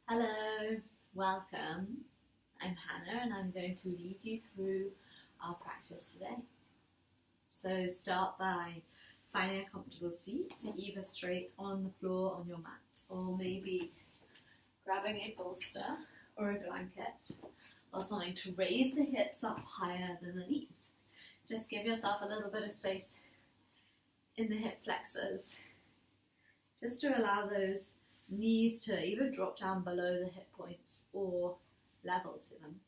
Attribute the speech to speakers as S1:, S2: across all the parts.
S1: Hello, welcome. I'm Hannah and I'm going to lead you through our practice today. So start by finding a comfortable seat, either straight on the floor on your mat or maybe grabbing a bolster or a blanket or something to raise the hips up higher than the knees. Just give yourself a little bit of space in the hip flexors just to allow those knees to either drop down below the hip points or level to them.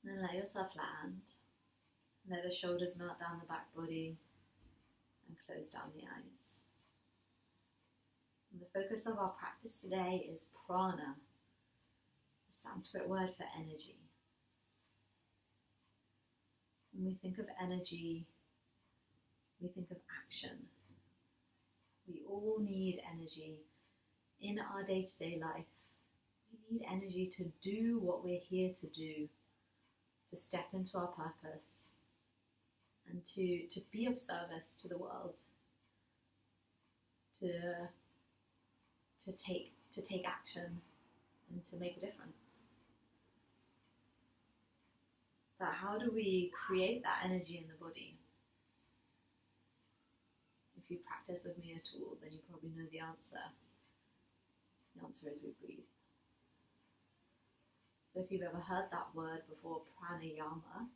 S1: And then let yourself land. Let the shoulders melt down the back body and close down the eyes. And the focus of our practice today is Prana, the Sanskrit word for energy. When we think of energy, we think of action. We all need energy in our day-to-day life. We need energy to do what we're here to do, to step into our purpose and to be of service to the world, to take action and to make a difference. But how do we create that energy in the body? If you practice with me at all, then you probably know the answer. The answer is we breathe. So if you've ever heard that word before, pranayama,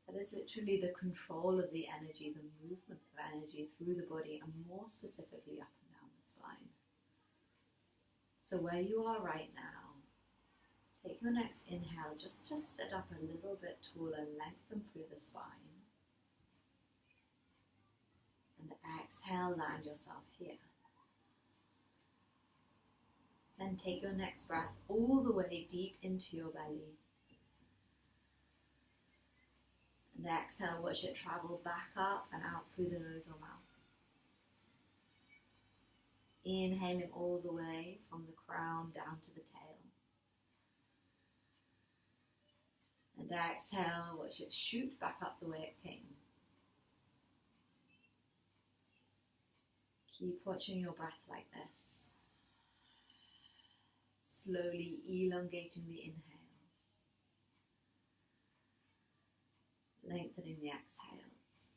S1: that is literally the control of the energy, the movement of energy through the body, and more specifically up and down the spine. So where you are right now, take your next inhale just to sit up a little bit taller, lengthen through the spine. And exhale, land yourself here. Then take your next breath all the way deep into your belly. And exhale, watch it travel back up and out through the nose or mouth. Inhaling all the way from the crown down to the tail. And exhale, watch it shoot back up the way it came. Keep watching your breath like this. Slowly elongating the inhales. Lengthening the exhales.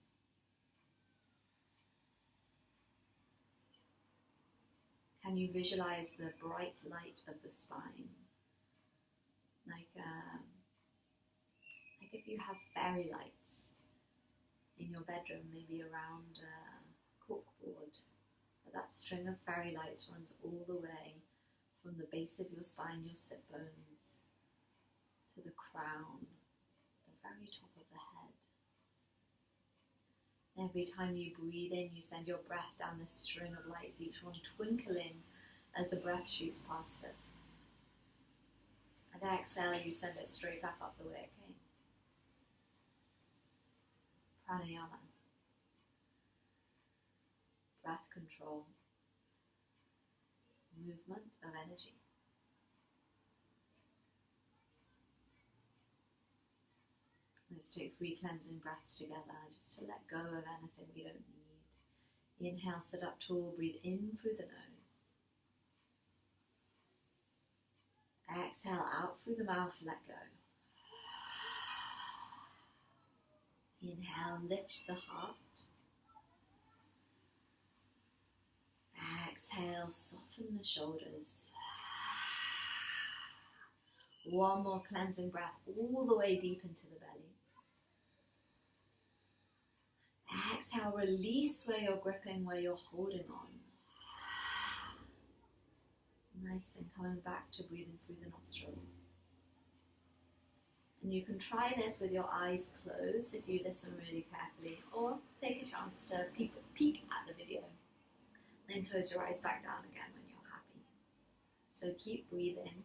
S1: Can you visualize the bright light of the spine? Like if you have fairy lights in your bedroom, maybe around a corkboard. That string of fairy lights runs all the way from the base of your spine, your sit bones, to the crown, the very top of the head. Every time you breathe in, you send your breath down this string of lights, each one twinkling as the breath shoots past it. And exhale, you send it straight back up the way it came. Pranayama. Breath control, movement of energy. Let's take 3 cleansing breaths together just to let go of anything we don't need. Inhale, sit up tall, breathe in through the nose. Exhale out through the mouth, let go. Inhale, lift the heart. Exhale, soften the shoulders. One more cleansing breath all the way deep into the belly. Exhale, release where you're gripping, where you're holding on. Nice, then coming back to breathing through the nostrils. And you can try this with your eyes closed if you listen really carefully, or take a chance to peek at the video. Then close your eyes back down again when you're happy. So keep breathing.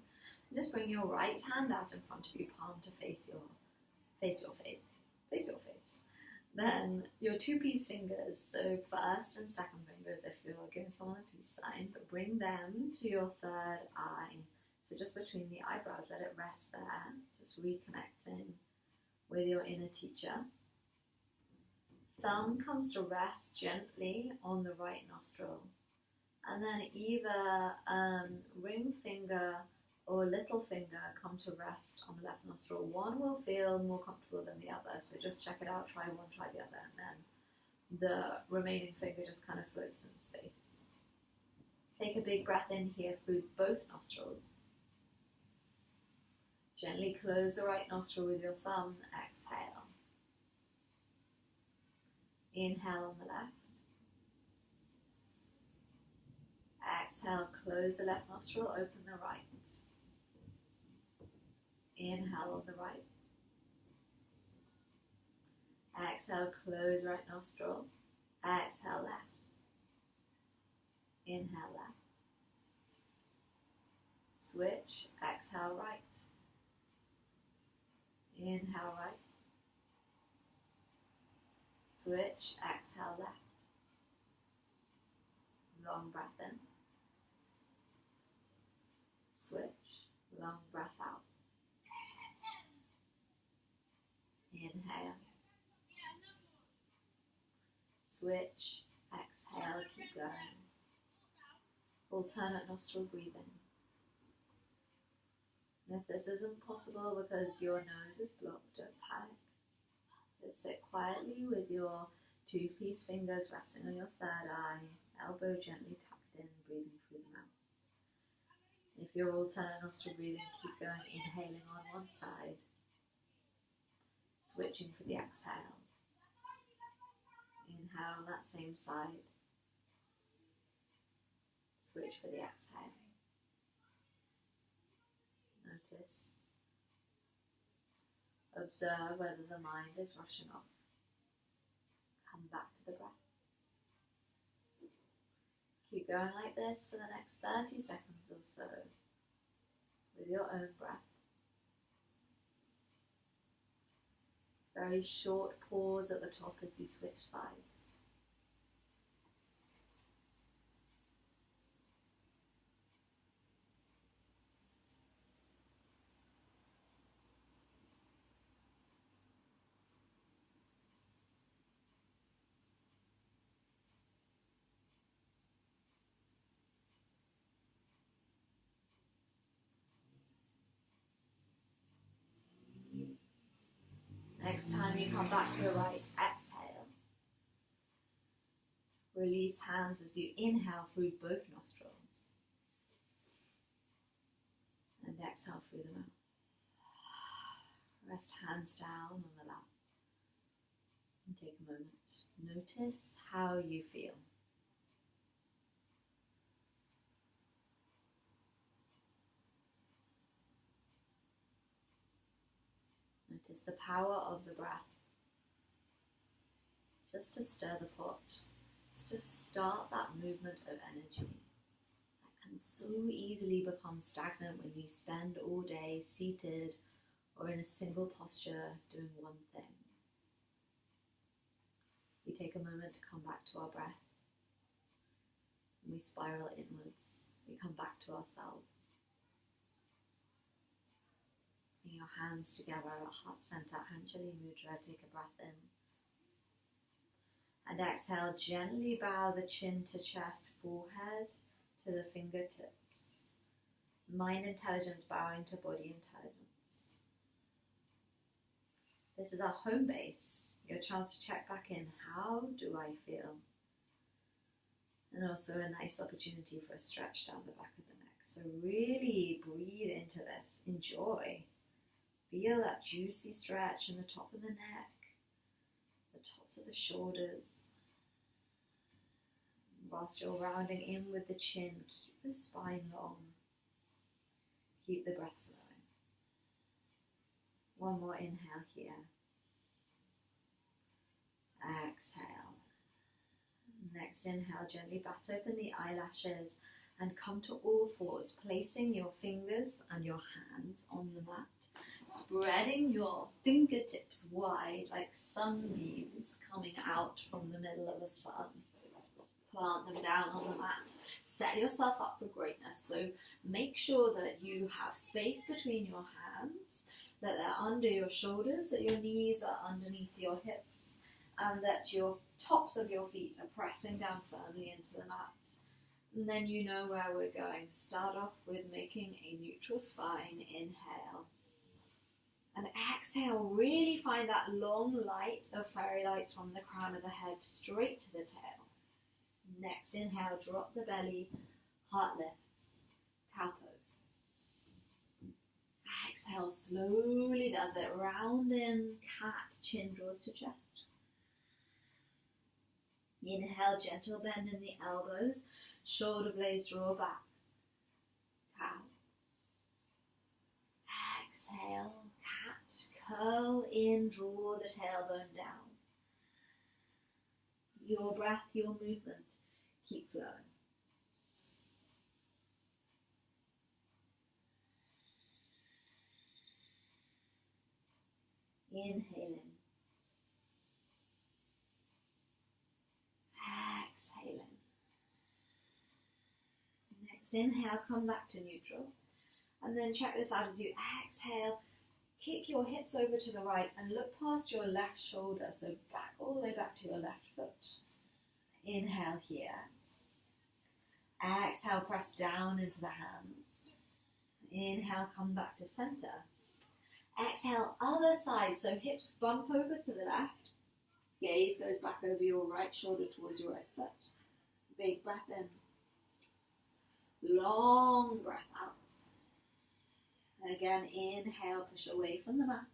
S1: And just bring your right hand out in front of you, palm to face your face. Then your 2 peace fingers, so first and second fingers if you're giving someone a peace sign, but bring them to your third eye. So just between the eyebrows, let it rest there, just reconnecting with your inner teacher. Thumb comes to rest gently on the right nostril And then either ring finger or little finger come to rest on the left nostril. One will feel more comfortable than the other, so just check it out, try one, try the other, and then the remaining finger just kind of floats in space. Take a big breath in here through both nostrils. Gently close the right nostril with your thumb, exhale. Inhale on the left. Exhale, close the left nostril, open the right. Inhale on the right. Exhale, close right nostril. Exhale, left. Inhale, left. Switch, exhale, right. Inhale, right. Switch, exhale, left. Long breath in. Switch, long breath out. Inhale. Switch, exhale, keep going. Alternate nostril breathing. And if this isn't possible because your nose is blocked, don't panic. Just sit quietly with your two-piece fingers resting on your third eye, elbow gently tucked in, breathing through the mouth. If you're alternate nostril breathing, keep going, inhaling on one side, switching for the exhale. Inhale on that same side, switch for the exhale. Notice, observe whether the mind is rushing off. Come back to the breath. Keep going like this for the next 30 seconds or so with your own breath. Very short pause at the top as you switch sides. Next time you come back to the right, exhale. Release hands as you inhale through both nostrils. And exhale through the mouth. Rest hands down on the lap. And take a moment. Notice how you feel. Notice the power of the breath. Just to stir the pot, just to start that movement of energy that can so easily become stagnant when you spend all day seated or in a single posture doing one thing. We take a moment to come back to our breath, and we spiral inwards. We come back to ourselves. Bring your hands together at heart center, Anjali Mudra. Take a breath in. And exhale, gently bow the chin to chest, forehead to the fingertips. Mind intelligence bowing to body intelligence. This is our home base, your chance to check back in. How do I feel? And also a nice opportunity for a stretch down the back of the neck. So really breathe into this. Enjoy. Feel that juicy stretch in the top of the neck, the tops of the shoulders. Whilst you're rounding in with the chin, keep the spine long. Keep the breath flowing. One more inhale here. Exhale. Next inhale, gently bat open the eyelashes and come to all fours, placing your fingers and your hands on the mat. Spreading your fingertips wide like sunbeams coming out from the middle of a sun. Plant them down on the mat. Set yourself up for greatness. So make sure that you have space between your hands, that they're under your shoulders, that your knees are underneath your hips, and that your tops of your feet are pressing down firmly into the mat. And then you know where we're going. Start off with making a neutral spine. Inhale. And exhale, really find that long light of fairy lights from the crown of the head straight to the tail. Next inhale, drop the belly, heart lifts, cow pose. Exhale, slowly does it. Round in, cat, chin draws to chest. Inhale, gentle bend in the elbows, shoulder blades draw back. Cow. Exhale, cat, curl in, draw the tailbone down. Your breath, your movement, keep flowing. Inhaling. Exhaling. Next inhale, come back to neutral. And then check this out as you exhale. Kick your hips over to the right and look past your left shoulder. So back all the way back to your left foot. Inhale here. Exhale, press down into the hands. Inhale, come back to center. Exhale, other side. So hips bump over to the left. Gaze goes back over your right shoulder towards your right foot. Big breath in. Long breath out. Again, inhale, push away from the mat.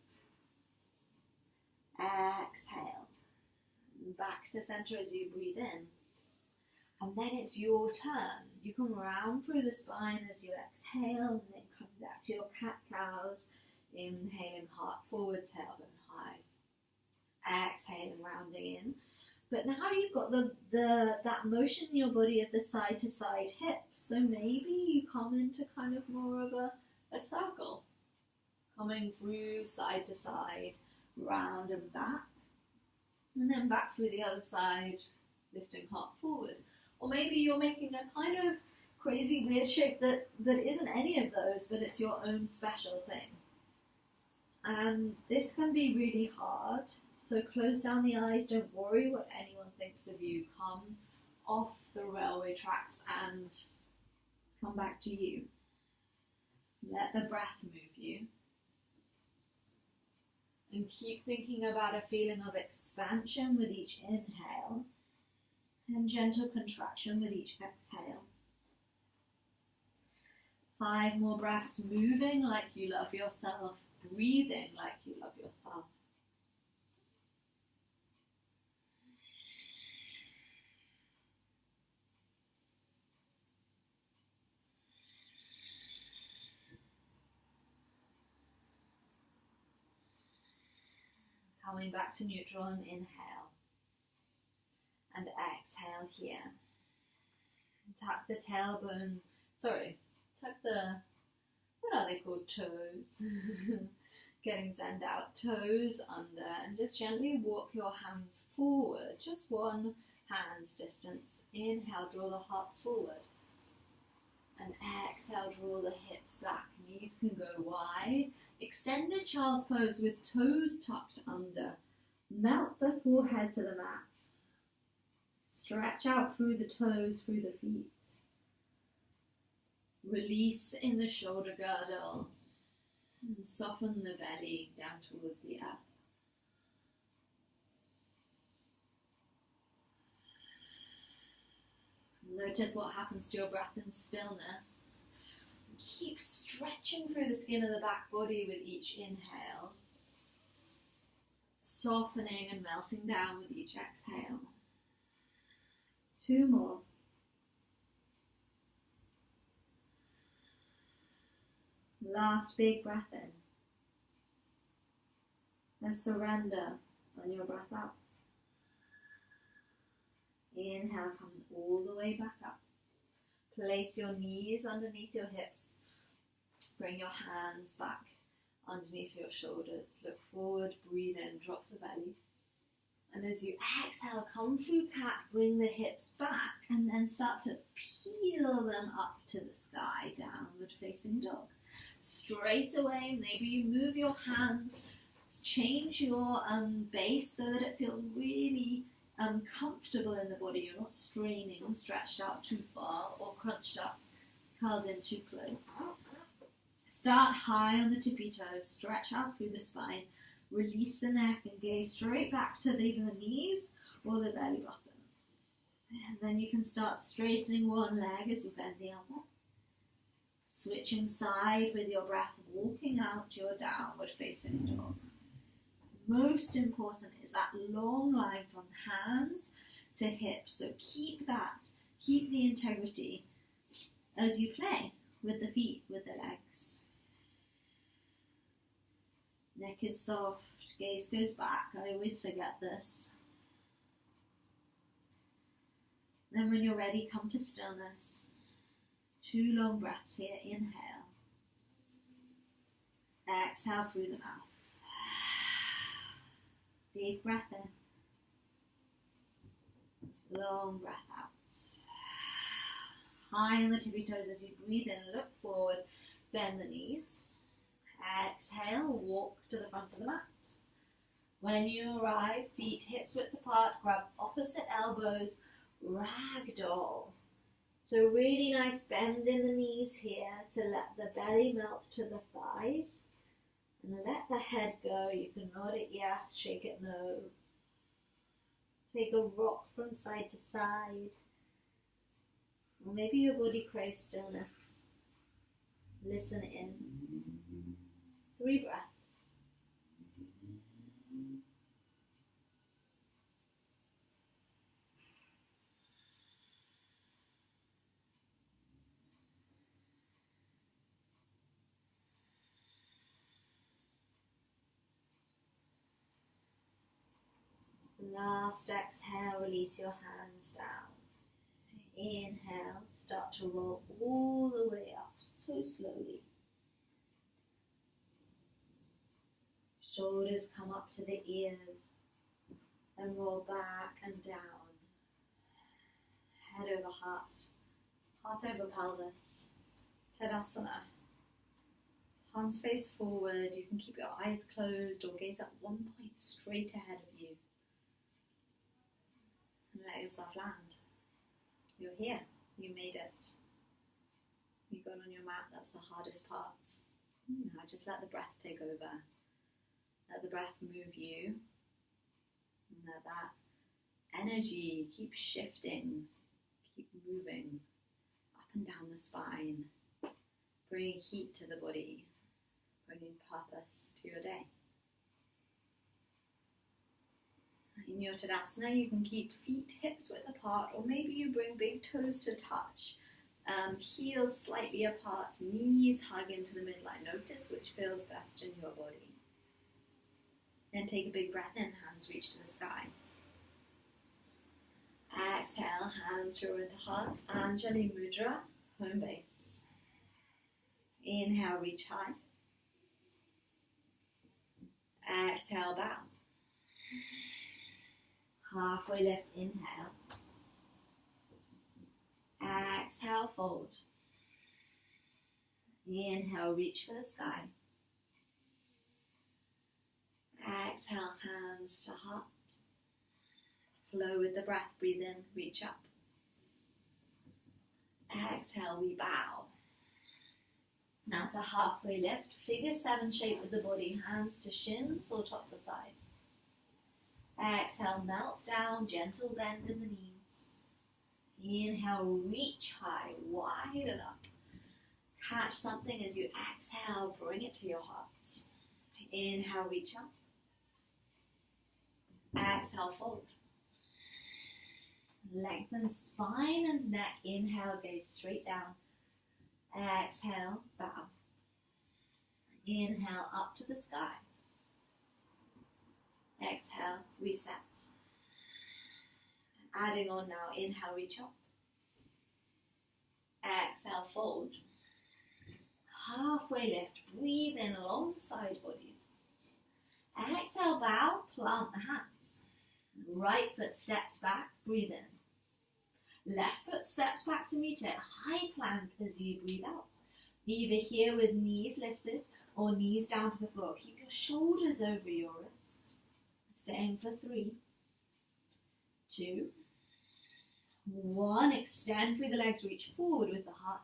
S1: Exhale. Back to center as you breathe in. And then it's your turn. You can round through the spine as you exhale and then come back to your cat-cows. Inhaling, heart forward, tailbone high. Exhaling, rounding in. But now you've got that motion in your body of the side to side hips. So maybe you come into kind of more of a circle. Coming through side to side, round and back. And then back through the other side, lifting heart forward. Or maybe you're making a kind of crazy weird shape that isn't any of those, but it's your own special thing. And this can be really hard, so close down the eyes, don't worry what anyone thinks of you. Come off the railway tracks and come back to you. Let the breath move you. And keep thinking about a feeling of expansion with each inhale and gentle contraction with each exhale. 5 more breaths, moving like you love yourself, breathing like you love yourself. Coming back to neutral and inhale. And exhale here. Tuck the tailbone, tuck the, what are they called, toes? Getting zen'd out, toes under, and just gently walk your hands forward, just one hand's distance. Inhale, draw the heart forward. And exhale, draw the hips back. Knees can go wide. Extended child's pose with toes tucked under. Melt the forehead to the mat. Stretch out through the toes, through the feet. Release in the shoulder girdle. And soften the belly down towards the earth. Notice what happens to your breath in stillness. Keep stretching through the skin of the back body with each inhale. Softening and melting down with each exhale. 2 more. Last big breath in. And surrender on your breath out. Inhale, come all the way back up. Place your knees underneath your hips. Bring your hands back underneath your shoulders. Look forward, breathe in, drop the belly. And as you exhale, come through cat, bring the hips back, and then start to peel them up to the sky, downward facing dog. Straight away, maybe you move your hands, change your base so that it feels really comfortable in the body. You're not straining, stretched out too far, or crunched up, curled in too close. Start high on the tippy toes, stretch out through the spine, release the neck and gaze straight back to either the knees or the belly button. And then you can start straightening one leg as you bend the other. Switching side with your breath, walking out your downward facing dog. Most important is that long line from hands to hips. So keep the integrity as you play with the feet, with the legs. Neck is soft, gaze goes back. I always forget this. Then when you're ready, come to stillness. 2 long breaths here. Inhale. Exhale through the mouth. Big breath in. Long breath out. High on the tippy toes as you breathe in. Look forward. Bend the knees. Exhale. Walk to the front of the mat. When you arrive, feet hips width apart. Grab opposite elbows. Ragdoll. So really nice bend in the knees here to let the belly melt to the thighs. And let the head go. You can nod it yes, shake it no. Take a rock from side to side. Or maybe your body craves stillness. Listen in. 3 breaths. Last exhale, release your hands down. Inhale, start to roll all the way up, so slowly. Shoulders come up to the ears and roll back and down. Head over heart, heart over pelvis. Tadasana. Palms face forward. You can keep your eyes closed or gaze at one point straight ahead of you. And let yourself land. You're here. You made it. You got on your mat. That's the hardest part. Now just let the breath take over. Let the breath move you. And let that energy keep shifting. Keep moving up and down the spine. Bringing heat to the body. Bringing purpose to your day. In your Tadasana, you can keep feet hips width apart, or maybe you bring big toes to touch, heels slightly apart, knees hug into the midline. Notice which feels best in your body. Then take a big breath in, hands reach to the sky. Exhale, hands through into heart, Anjali Mudra, home base. Inhale, reach high. Exhale, bow. Halfway lift, inhale. Exhale, fold. Inhale, reach for the sky. Exhale, hands to heart. Flow with the breath, breathe in, reach up. Exhale, we bow. Now to halfway lift, figure 7 shape with the body, hands to shins or tops of thighs. Exhale, melt down, gentle bend in the knees. Inhale, reach high, widen up. Catch something as you exhale, bring it to your heart. Inhale, reach up. Exhale, fold. Lengthen spine and neck. Inhale, gaze straight down. Exhale, bow. Inhale, up to the sky. Exhale, reset. Adding on now, inhale, reach up. Exhale, fold. Halfway lift, breathe in alongside bodies. Exhale, bow, plant the hands. Right foot steps back, breathe in. Left foot steps back to meet it, high plank as you breathe out. Either here with knees lifted or knees down to the floor. Keep your shoulders over your wrists. Staying for 3, 2, 1. Extend through the legs, reach forward with the heart.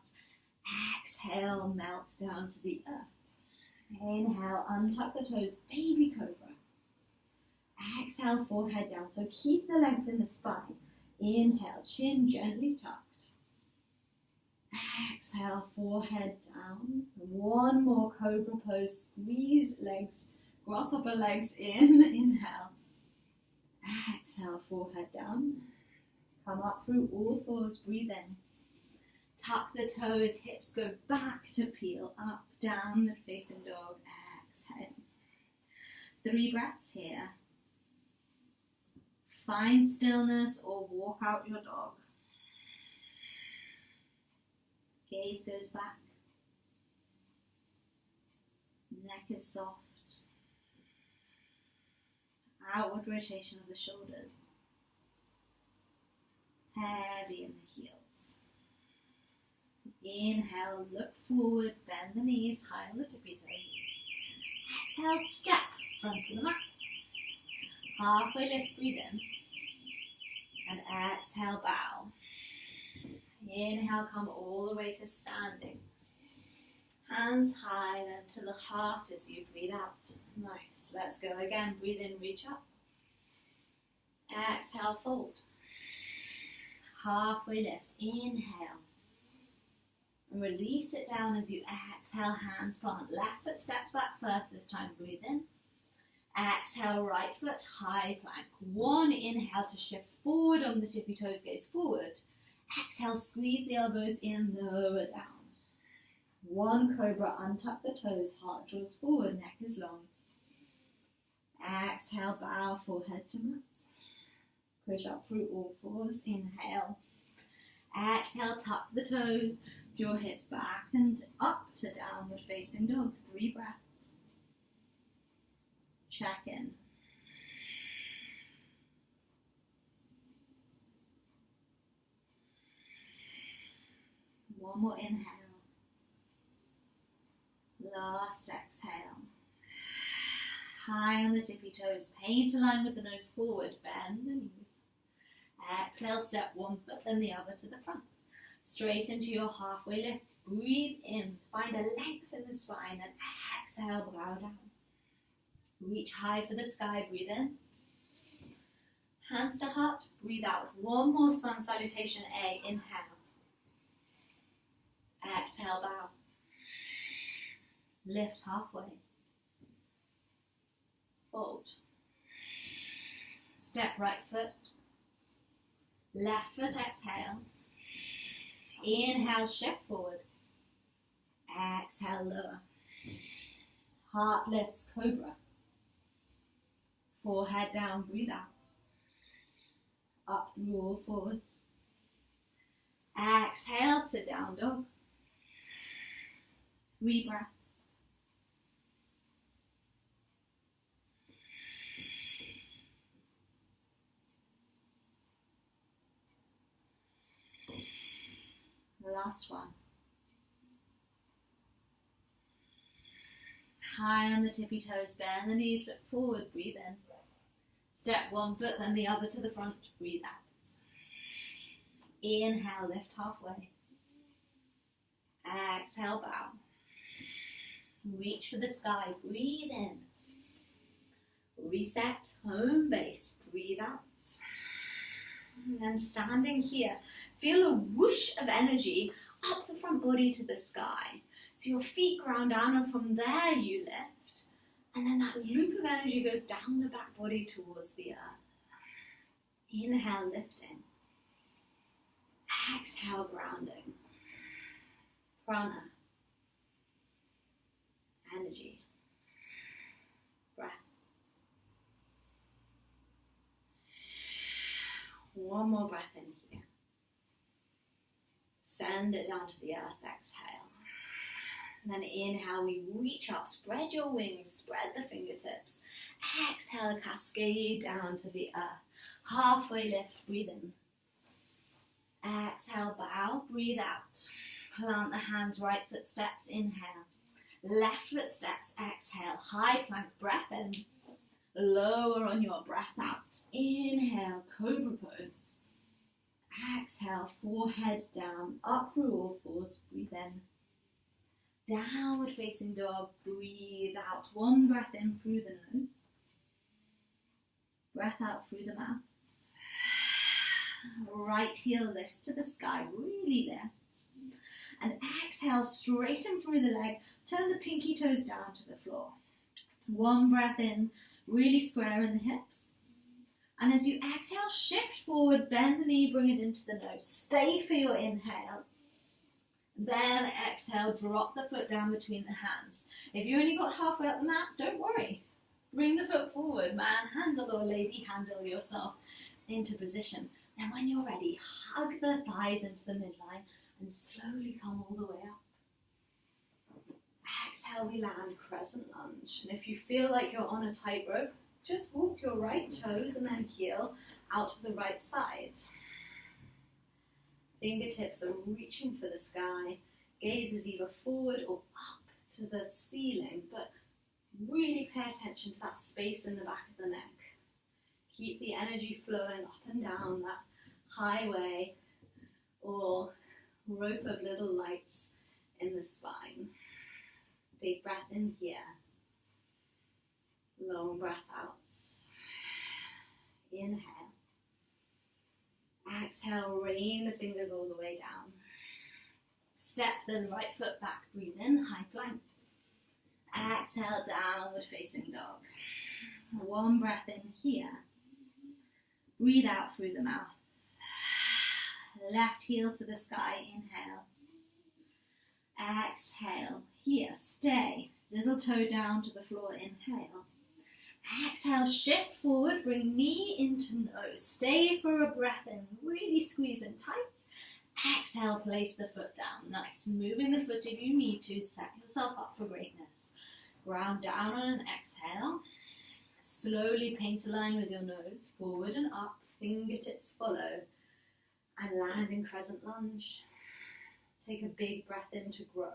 S1: Exhale, melt down to the earth. Inhale, untuck the toes, baby cobra. Exhale, forehead down, so keep the length in the spine. Inhale, chin gently tucked. Exhale, forehead down. One more cobra pose, squeeze legs, grasshopper legs in. Inhale. Exhale, forehead down. Come up through all fours, breathe in. Tuck the toes, hips go back to peel, up, down the facing dog. Exhale. 3 breaths here. Find stillness or walk out your dog. Gaze goes back. Neck is soft. Outward rotation of the shoulders. Heavy in the heels. Inhale, look forward, bend the knees, high on the tippy toes. Exhale, step, front to the mat. Halfway lift, breathe in. And exhale, bow. Inhale, come all the way to standing. Hands high, then to the heart as you breathe out. Nice. Let's go again. Breathe in, reach up. Exhale, fold. Halfway lift. Inhale. And release it down as you exhale, hands plant. Left foot steps back first. This time, breathe in. Exhale, right foot, high plank. 1, inhale to shift forward on the tippy toes, gaze forward. Exhale, squeeze the elbows in, lower down. 1 cobra, untuck the toes, heart draws forward, neck is long. Exhale, bow, forehead to mat. Push up through all fours, inhale. Exhale, tuck the toes, draw hips back and up to downward facing dog. 3 breaths. Check in. One more inhale. Last exhale. High on the tippy toes. Paint a line with the nose forward. Bend the knees. Exhale, step 1 foot then the other to the front. Straight into your halfway lift. Breathe in. Find a length in the spine and exhale, bow down. Reach high for the sky, breathe in. Hands to heart, breathe out. 1 more sun salutation, A, inhale. Exhale, bow. Lift halfway. Fold. Step right foot. Left foot, exhale. Inhale, shift forward. Exhale, lower. Heart lifts, cobra. Forehead down, breathe out. Up through all fours. Exhale to down dog. 3 breaths. Last one. High on the tippy toes, bend the knees, look forward, breathe in. Step 1 foot, then the other to the front, breathe out. Inhale, lift halfway. Exhale, bow. Reach for the sky, breathe in. Reset, home base, breathe out. And then standing here, feel a whoosh of energy up the front body to the sky. So your feet ground down and from there you lift. And then that loop of energy goes down the back body towards the earth. Inhale, lifting. Exhale, grounding. Prana. Energy. Breath. One more breath in here. Send it down to the earth, exhale. And then inhale, we reach up, spread your wings, spread the fingertips. Exhale, cascade down to the earth. Halfway lift, breathe in. Exhale, bow, breathe out. Plant the hands, right foot steps, inhale. Left foot steps, exhale. High plank, breath in. Lower on your breath out. Inhale, cobra pose. Exhale, forehead down, up through all fours. Breathe in. Downward facing dog. Breathe out. One breath in through the nose. Breath out through the mouth. Right heel lifts to the sky. Really lifts. And exhale, straighten through the leg. Turn the pinky toes down to the floor. One breath in. Really square in the hips. And as you exhale, shift forward, bend the knee, bring it into the nose. Stay for your inhale. Then exhale, drop the foot down between the hands. If you only got halfway up the mat, don't worry. Bring the foot forward, manhandle or lady handle yourself into position. Then when you're ready, hug the thighs into the midline and slowly come all the way up. Exhale, we land crescent lunge. And if you feel like you're on a tightrope, just walk your right toes and then heel out to the right side. Fingertips are reaching for the sky. Gaze is either forward or up to the ceiling, but really pay attention to that space in the back of the neck. Keep the energy flowing up and down that highway or rope of little lights in the spine. Big breath in here. Long breath out. Inhale. Exhale, rain the fingers all the way down. Step the right foot back. Breathe in, high plank. Exhale, downward facing dog. One breath in here. Breathe out through the mouth. Left heel to the sky. Inhale. Exhale. Here, stay. Little toe down to the floor. Inhale. Exhale, shift forward. Bring knee into nose. Stay for a breath in. Really squeeze in tight. Exhale, place the foot down. Nice. Moving the foot if you need to. Set yourself up for greatness. Ground down on an exhale. Slowly paint a line with your nose. Forward and up. Fingertips follow. And land in crescent lunge. Take a big breath in to grow.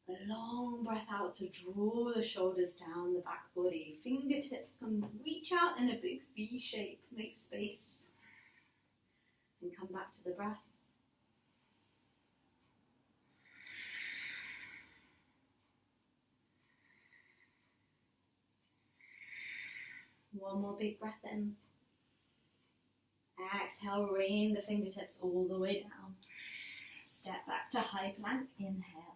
S1: A long breath out to draw the shoulders down the back body. Fingertips can reach out in a big V shape. Make space. And come back to the breath. One more big breath in. Exhale, rain the fingertips all the way down. Step back to high plank. Inhale.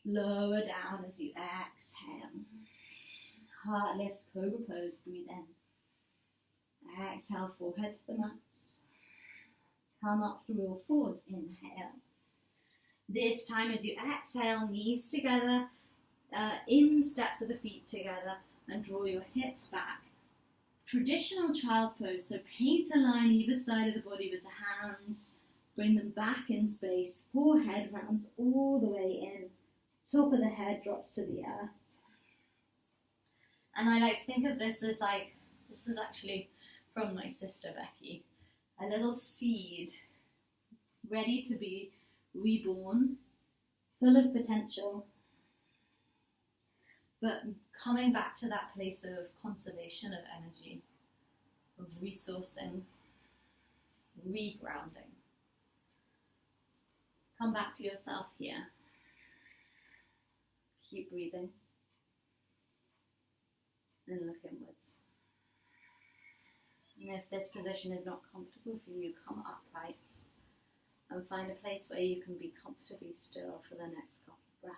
S1: Lower down as you exhale. Heart lifts, cobra pose. Breathe in. Exhale, forehead to the mat. Come up through all fours. Inhale. This time as you exhale, knees together, in steps of the feet together, and draw your hips back. Traditional child's pose, so paint a line either side of the body with the hands. Bring them back in space. Forehead rounds all the way in. Top of the head drops to the earth. And I like to think of this as like, this is actually from my sister Becky, a little seed ready to be reborn, full of potential, but coming back to that place of conservation of energy, of resourcing, regrounding. Come back to yourself here. Keep breathing. And look inwards. And if this position is not comfortable for you, come upright and find a place where you can be comfortably still for the next couple of breaths.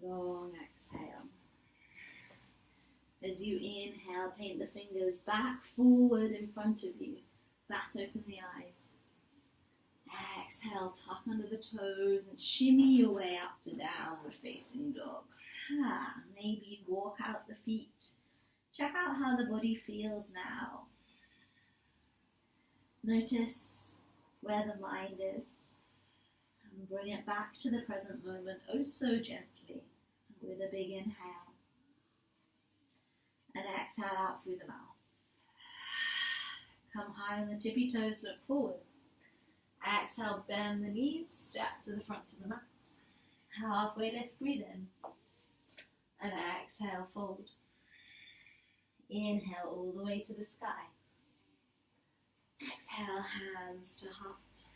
S1: Long exhale. As you inhale, paint the fingers back, forward in front of you. Bat open the eyes. Exhale, tuck under the toes and shimmy your way up to downward facing dog. Maybe walk out the feet. Check out how the body feels now. Notice where the mind is. And bring it back to the present moment, oh so gently, with a big inhale. And exhale out through the mouth. Come high on the tippy toes, look forward. Exhale, bend the knees, step to the front of the mat. Halfway lift, breathe in. And exhale, fold. Inhale all the way to the sky. Exhale, hands to heart.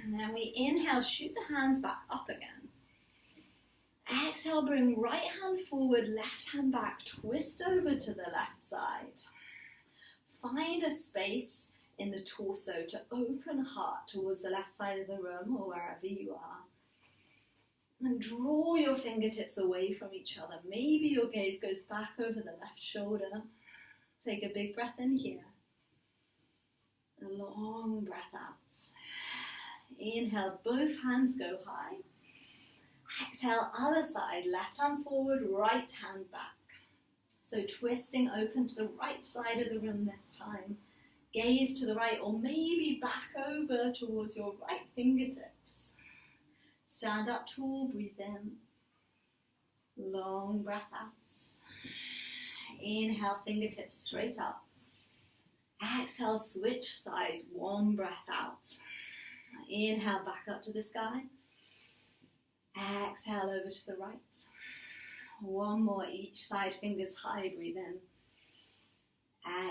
S1: And then we inhale, shoot the hands back up again. Exhale, bring right hand forward, left hand back, twist over to the left side. Find a space in the torso to open heart towards the left side of the room or wherever you are. And draw your fingertips away from each other. Maybe your gaze goes back over the left shoulder. Take a big breath in here. A long breath out. Inhale, both hands go high. Exhale, other side, left hand forward, right hand back. So twisting open to the right side of the room this time. Gaze to the right or maybe back over towards your right fingertips. Stand up tall, breathe in. Long breath out. Inhale, fingertips straight up. Exhale, switch sides, one breath out. Inhale, back up to the sky. Exhale, over to the right. One more each side, fingers high, breathe in.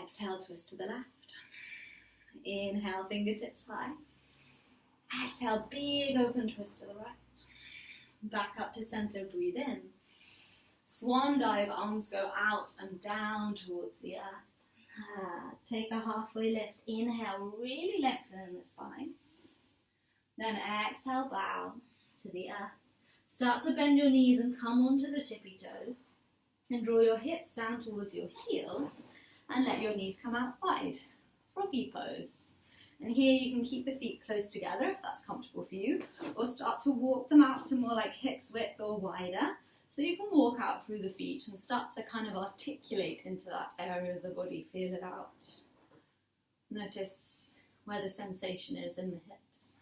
S1: Exhale, twist to the left. Inhale, fingertips high. Exhale, big open twist to the right. Back up to center, breathe in. Swan dive, arms go out and down towards the earth. Take a halfway lift. Inhale, really lengthen the spine. Then exhale, bow to the earth. Start to bend your knees and come onto the tippy toes. And draw your hips down towards your heels and let your knees come out wide. Froggy pose. And here you can keep the feet close together if that's comfortable for you, or start to walk them out to more like hips width or wider. So you can walk out through the feet and start to kind of articulate into that area of the body, feel it out. Notice where the sensation is in the hips.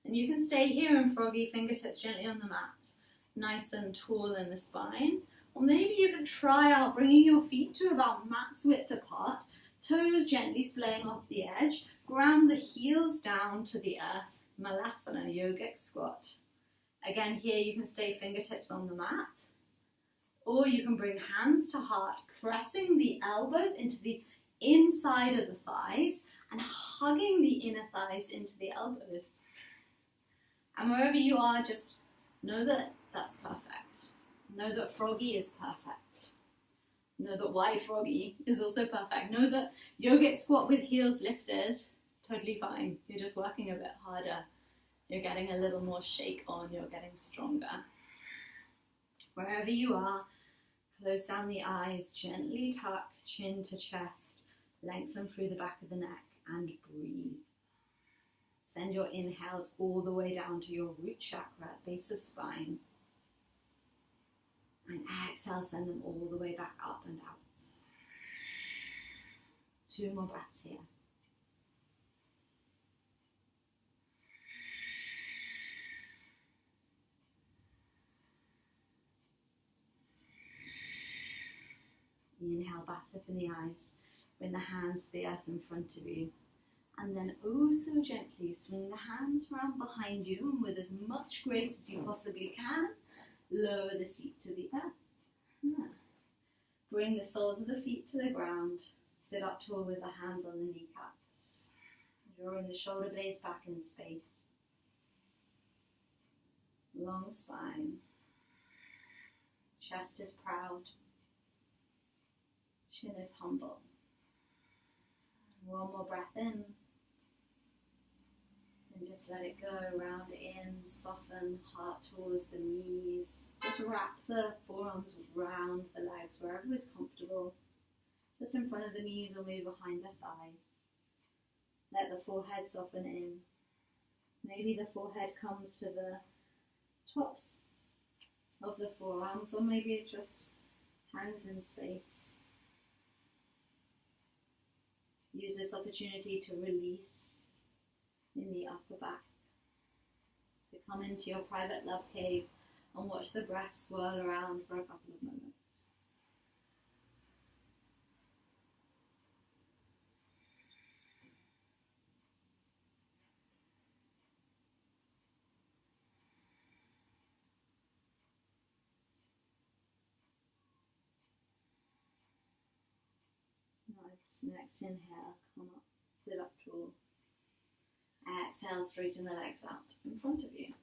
S1: And you can stay here in froggy, fingertips gently on the mat, nice and tall in the spine. Or maybe you can try out bringing your feet to about mat's width apart, toes gently splaying off the edge, ground the heels down to the earth, Malasana, yogic squat. Again, here you can stay fingertips on the mat, or you can bring hands to heart, pressing the elbows into the inside of the thighs and hugging the inner thighs into the elbows. And wherever you are, just know that that's perfect. Know that froggy is perfect. Know that wide froggy is also perfect. Know that yogic squat with heels lifted, totally fine. You're just working a bit harder. You're getting a little more shake on. You're getting stronger. Wherever you are, close down the eyes, gently tuck chin to chest, lengthen through the back of the neck and breathe. Send your inhales all the way down to your root chakra, base of spine. And exhale, send them all the way back up and out. 2 more breaths here. Inhale, bat up in the eyes. Bring the hands to the earth in front of you. And then oh so gently swing the hands around behind you, and with as much grace as you possibly can, lower the seat to the earth. Bring the soles of the feet to the ground. Sit up tall with the hands on the kneecaps. Drawing the shoulder blades back in space. Long spine. Chest is proud. Chin is humble. One more breath in. And just let it go, round in, soften, heart towards the knees. Just wrap the forearms around the legs, wherever is comfortable. Just in front of the knees or maybe behind the thighs. Let the forehead soften in. Maybe the forehead comes to the tops of the forearms, or maybe it just hangs in space. Use this opportunity to release in the upper back. So come into your private love cave and watch the breath swirl around for a couple of moments. Next inhale, come up, sit up tall. Exhale, straighten the legs out in front of you.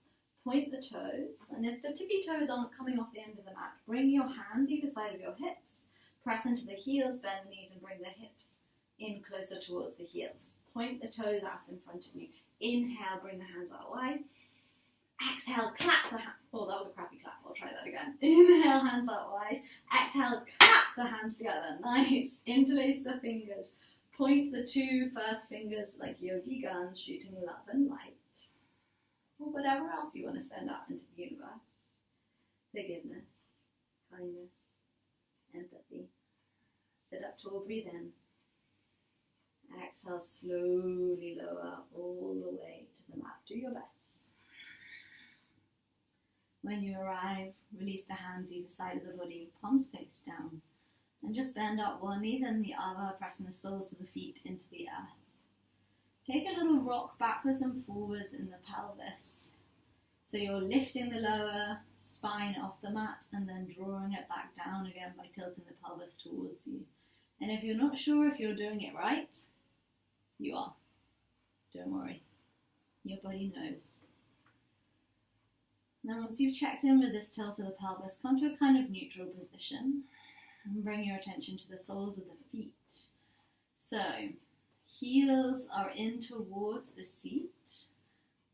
S1: Point the toes, and if the tippy toes aren't coming off the end of the mat, bring your hands either side of your hips. Press into the heels, bend the knees, and bring the hips in closer towards the heels. Point the toes out in front of you. Inhale, bring the hands out wide. Exhale, clap the hands. Oh, that was a crappy clap. I'll try that again. Inhale, hands out wide. Exhale, clap the hands together. Nice. Interlace the fingers. Point the two first fingers like yogi guns, shooting love and light. Or whatever else you want to send out into the universe. Forgiveness, kindness, empathy. Sit up tall, breathe in. Exhale, slowly lower all the way to the mat. Do your best. When you arrive, release the hands either side of the body, palms face down. And just bend up one knee, then the other, pressing the soles of the feet into the earth. Take a little rock backwards and forwards in the pelvis. So you're lifting the lower spine off the mat and then drawing it back down again by tilting the pelvis towards you. And if you're not sure if you're doing it right, you are. Don't worry. Your body knows. Now once you've checked in with this tilt of the pelvis, come to a kind of neutral position and bring your attention to the soles of the feet. So, heels are in towards the seat.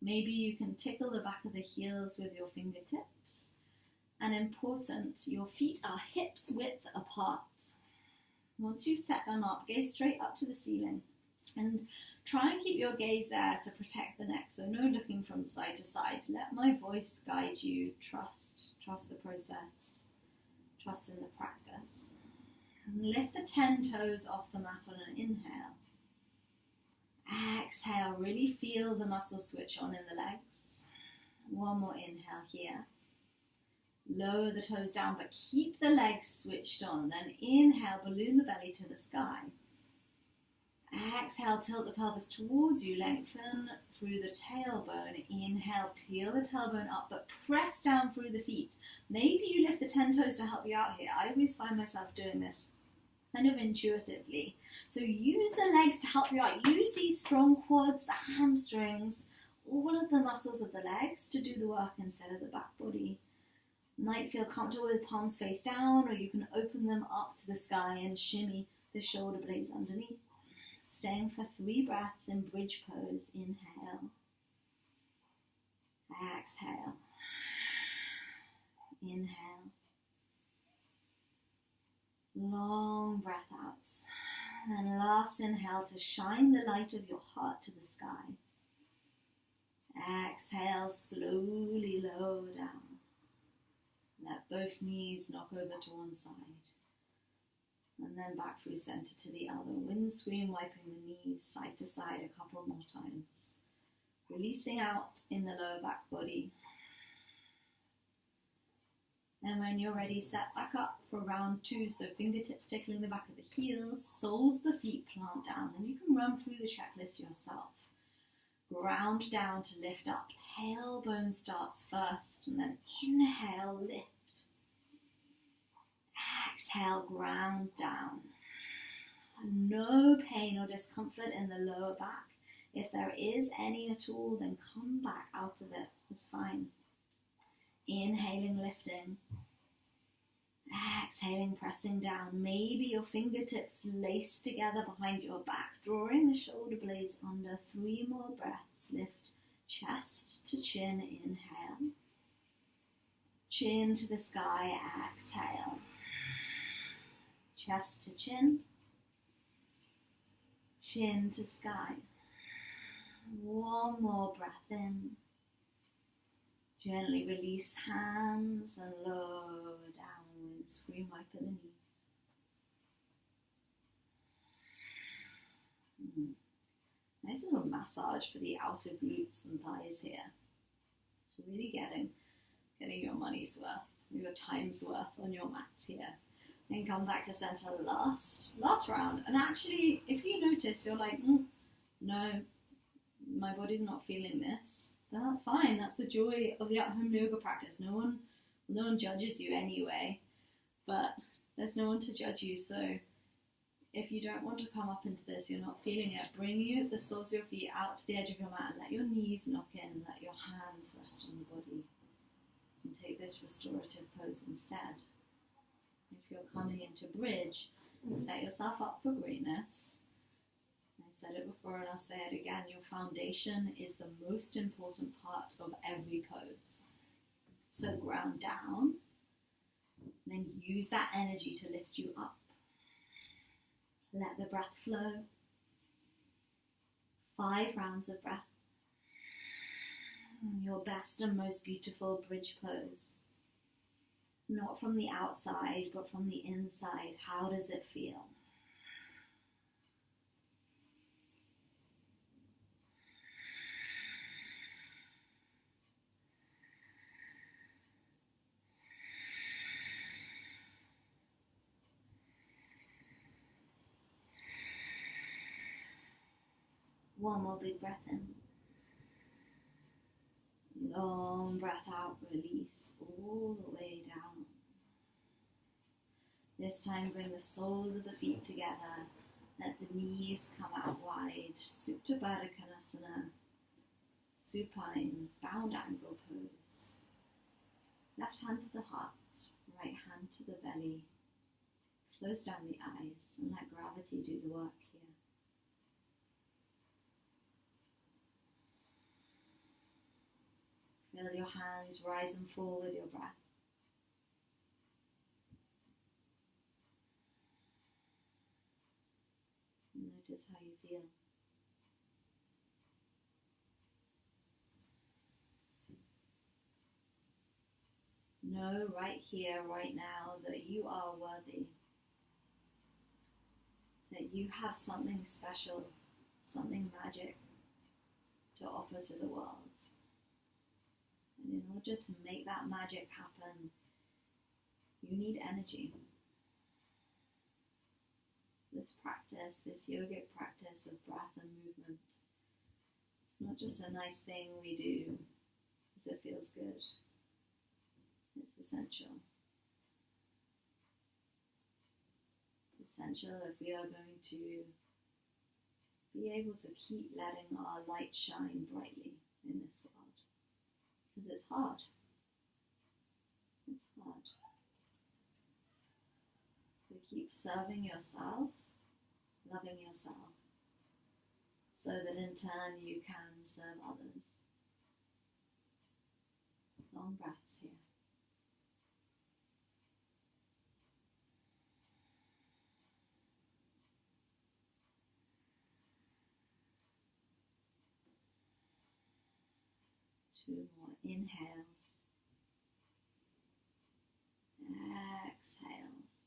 S1: Maybe you can tickle the back of the heels with your fingertips. And important, your feet are hips width apart. Once you've set them up, gaze straight up to the ceiling. And try and keep your gaze there to protect the neck, so no looking from side to side. Let my voice guide you. Trust the process. Trust in the practice. And lift the 10 toes off the mat on an inhale. Exhale, really feel the muscles switch on in the legs. One more inhale here. Lower the toes down, but keep the legs switched on. Then inhale, balloon the belly to the sky. Exhale, tilt the pelvis towards you, lengthen through the tailbone. Inhale, peel the tailbone up, but press down through the feet. Maybe you lift the 10 toes to help you out here. I always find myself doing this kind of intuitively. So use the legs to help you out. Use these strong quads, the hamstrings, all of the muscles of the legs to do the work instead of the back body. You might feel comfortable with palms face down, or you can open them up to the sky and shimmy the shoulder blades underneath. Staying for 3 breaths in bridge pose. Inhale. Exhale. Inhale. Long breath out. And then last inhale to shine the light of your heart to the sky. Exhale, slowly lower down. Let both knees knock over to one side. And then back through center to the other. Windscreen wiping the knees side to side a couple more times. Releasing out in the lower back body. And when you're ready, set back up for round 2. So fingertips tickling the back of the heels, soles of the feet plant down. And you can run through the checklist yourself. Ground down to lift up. Tailbone starts first. And then inhale, lift. Exhale, ground down. No pain or discomfort in the lower back. If there is any at all, then come back out of it. It's fine. Inhaling, lifting. Exhaling, pressing down. Maybe your fingertips lace together behind your back, drawing the shoulder blades under. 3 more breaths. Lift chest to chin. Inhale. Chin to the sky. Exhale. Chest to chin. Chin to sky. 1 more breath in. Gently release hands and lower down. Windscreen wipe at the knees. Nice little massage for the outer glutes and thighs here. So really getting your money's worth, your time's worth on your mat here. And come back to center last round. And actually, if you notice you're like, no, my body's not feeling this, then that's fine. That's the joy of the at-home yoga practice. No one judges you anyway, but there's no one to judge you. So If you don't want to come up into this, you're not feeling it, bring the soles of your feet out to the edge of your mat and let your knees knock in, let your hands rest on the body, and take this restorative pose instead. If you're coming into bridge, set yourself up for greatness. I've said it before and I'll say it again, your foundation is the most important part of every pose. So ground down, then use that energy to lift you up. Let the breath flow. 5 rounds of breath. Your best and most beautiful bridge pose. Not from the outside, but from the inside. How does it feel? One more big breath in. Long breath out, release all the way down. This time bring the soles of the feet together. Let the knees come out wide. Supta Baddha Konasana. Supine, bound angle pose. Left hand to the heart, right hand to the belly. Close down the eyes and let gravity do the work here. Feel your hands rise and fall with your breath. Notice how you feel. Know right here, right now, that you are worthy. That you have something special, something magic to offer to the world. And in order to make that magic happen, you need energy. This practice, this yogic practice of breath and movement, it's not just a nice thing we do because it feels good. It's essential. It's essential if we are going to be able to keep letting our light shine brightly in this world. Because it's hard. It's hard. So keep serving yourself, loving yourself, so that in turn you can serve others. Long breaths here. Two more inhales. Exhales.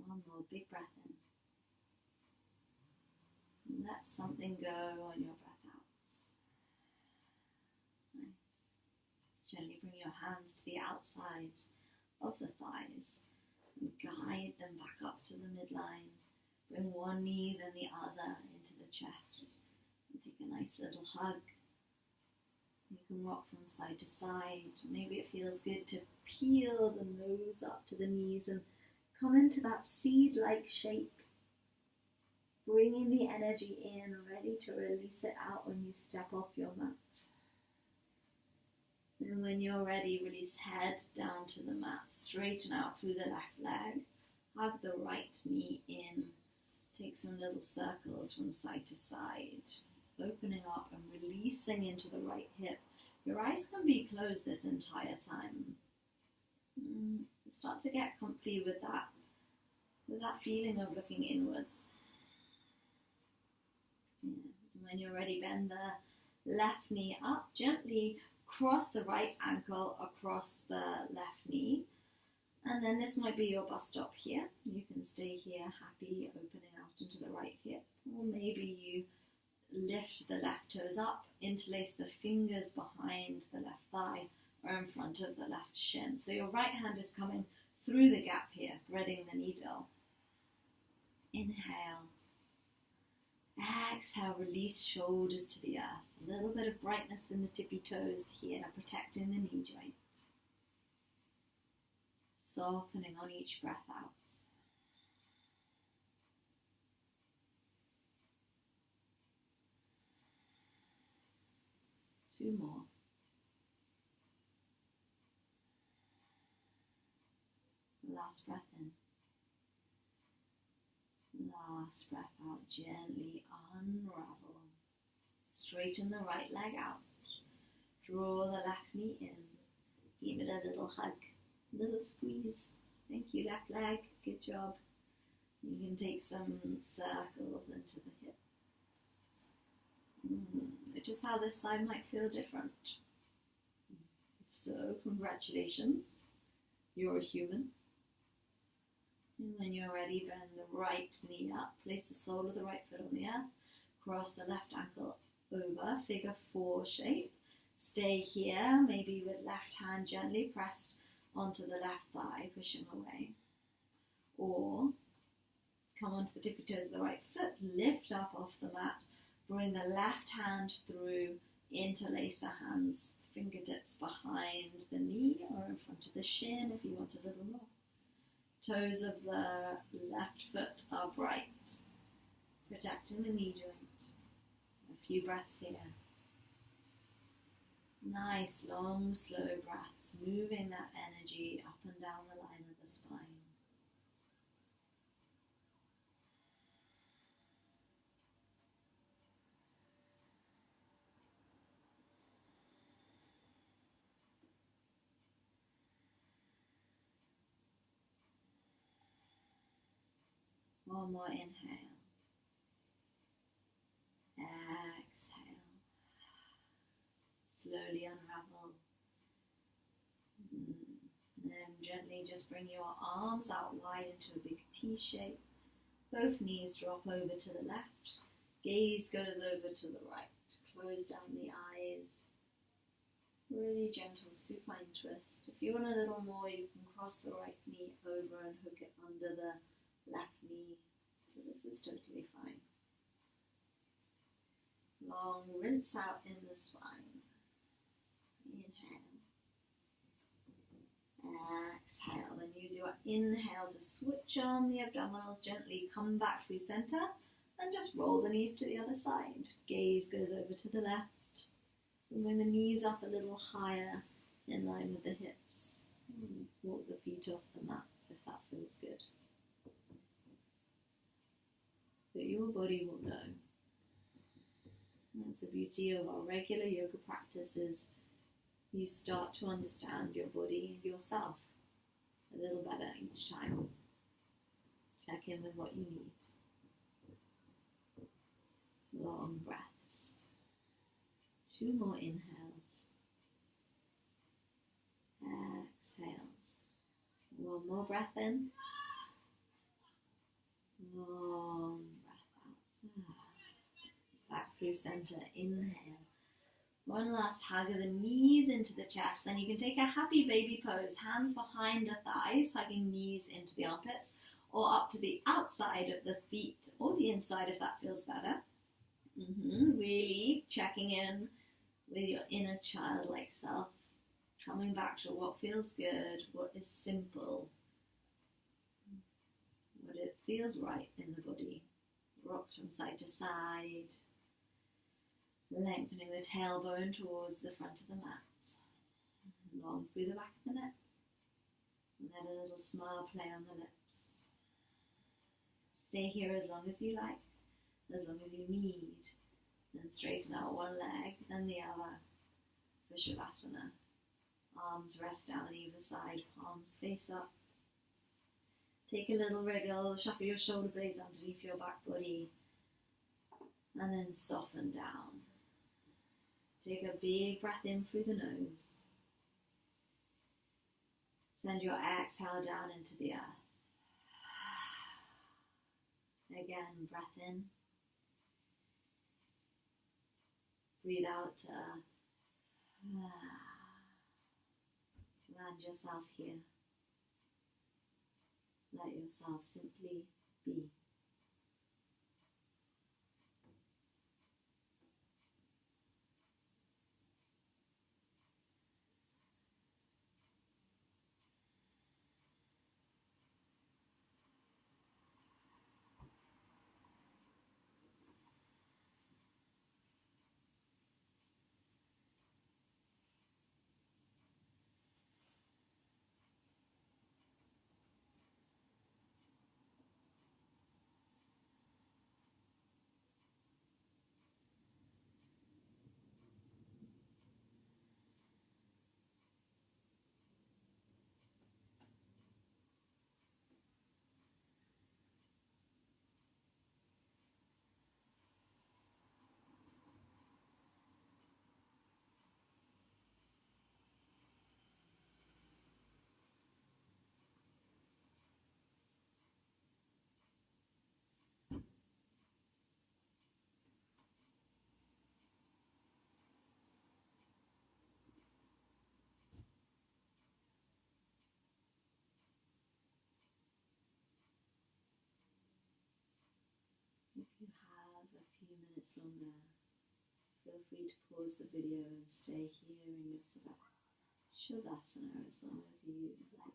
S1: One more big breath in. And let something go on your breath out. Nice. Gently bring your hands to the outsides of the thighs and guide them back up to the midline. Bring one knee then the other into the chest. And take a nice little hug. You can rock from side to side. Maybe it feels good to peel the nose up to the knees and come into that seed-like shape. Bringing the energy in, ready to release it out when you step off your mat. And when you're ready, release head down to the mat. Straighten out through the left leg. Hug the right knee in. Take some little circles from side to side. Opening up and releasing into the right hip. Your eyes can be closed this entire time. Start to get comfy with that feeling of looking inwards. When you're ready, bend the left knee up. Gently cross the right ankle across the left knee. And then this might be your bus stop here. You can stay here, happy, opening out into the right hip. Or maybe you lift the left toes up, interlace the fingers behind the left thigh or in front of the left shin. So your right hand is coming through the gap here, threading the needle. Inhale. Exhale, release shoulders to the earth. A little bit of brightness in the tippy toes here, protecting the knee joint. Softening on each breath out. 2 more. Last breath in. Last breath out. Gently unravel. Straighten the right leg out. Draw the left knee in. Give it a little hug. Little squeeze. Thank you, left leg. Good job. You can take some circles into the hip. Notice how this side might feel different. If so, congratulations. You're a human. And when you're ready, bend the right knee up. Place the sole of the right foot on the earth. Cross the left ankle over. Figure 4 shape. Stay here, maybe with left hand gently pressed onto the left thigh, pushing away. Or come onto the tippy toes of the right foot. Lift up off the mat. Bring the left hand through. Interlace the hands. Fingertips behind the knee or in front of the shin if you want a little more. Toes of the left foot are bright, protecting the knee joint. A few breaths here. Nice, long, slow breaths, moving that energy up and down the line of the spine. One more inhale. Exhale. Slowly unravel. And then gently just bring your arms out wide into a big T shape. Both knees drop over to the left. Gaze goes over to the right. Close down the eyes. Really gentle supine twist. If you want a little more, you can cross the right knee over and hook it under the left knee. So this is totally fine. Long rinse out in the spine. Inhale. Exhale. Then use your inhale to switch on the abdominals. Gently come back through center and just roll the knees to the other side. Gaze goes over to the left. And bring the knees up a little higher in line with the hips. Walk the feet off the mat if that feels good. But your body will know. That's the beauty of our regular yoga practices. You start to understand your body and yourself a little better each time. Check in with what you need. Long breaths. 2 more inhales. Exhales. 1 more breath in. Long breath out. Back through center. Inhale. 1 last hug of the knees into the chest. Then you can take a happy baby pose. Hands behind the thighs, hugging knees into the armpits, or up to the outside of the feet, or the inside if that feels better. Really checking in with your inner childlike self. Coming back to what feels good, what is simple, what it feels right in the body. Rocks from side to side. Lengthening the tailbone towards the front of the mat. Long through the back of the neck. And then a little smile play on the lips. Stay here as long as you like, as long as you need. Then straighten out 1 leg, then the other for Shavasana. Arms rest down either side, palms face up. Take a little wriggle, shuffle your shoulder blades underneath your back body. And then soften down. Take a big breath in through the nose. Send your exhale down into the earth. Again, breath in. Breathe out to earth. Land yourself here. Let yourself simply be. this longer, feel free to pause the video and stay here in your Shavasana as long as you like.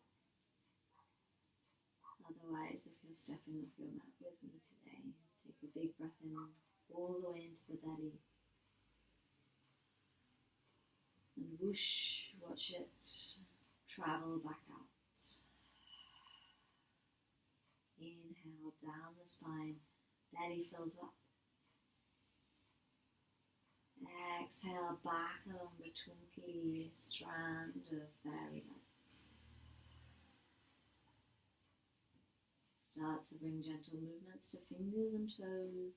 S1: Otherwise, if you're stepping off your mat with me today, take a big breath in all the way into the belly. And whoosh, watch it travel back out. Inhale down the spine, belly fills up. Exhale back along the twinkly strand of fairy lights. Start to bring gentle movements to fingers and toes,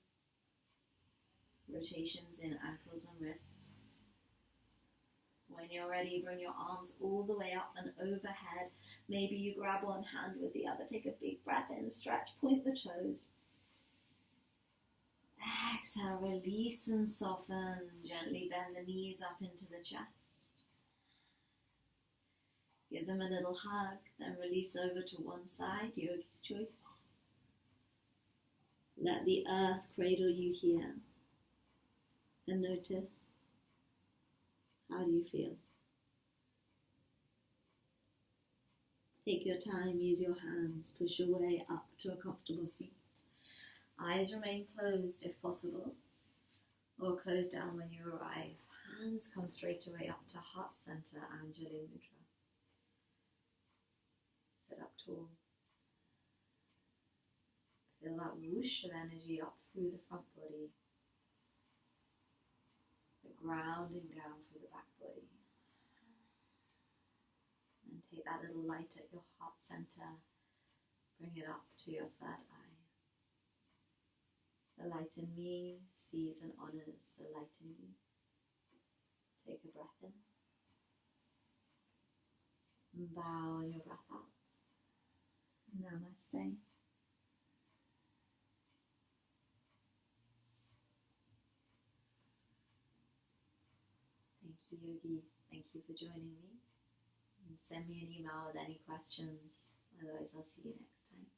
S1: rotations in ankles and wrists. When you're ready, bring your arms all the way up and overhead. Maybe you grab one hand with the other. Take a big breath in, stretch, point the toes. Exhale, release and soften. Gently bend the knees up into the chest. Give them a little hug, then release over to one side, yogi's choice. Let the earth cradle you here. And notice, how do you feel? Take your time, use your hands, push your way up to a comfortable seat. Eyes remain closed if possible, or close down when you arrive. Hands come straight away up to heart center, Anjali Mudra. Sit up tall. Feel that whoosh of energy up through the front body, the grounding down through the back body. And take that little light at your heart center, bring it up to your third eye. The light in me sees and honors the light in you. Take a breath in. And bow your breath out. Namaste. Thank you, yogis. Thank you for joining me. And send me an email with any questions. Otherwise, I'll see you next time.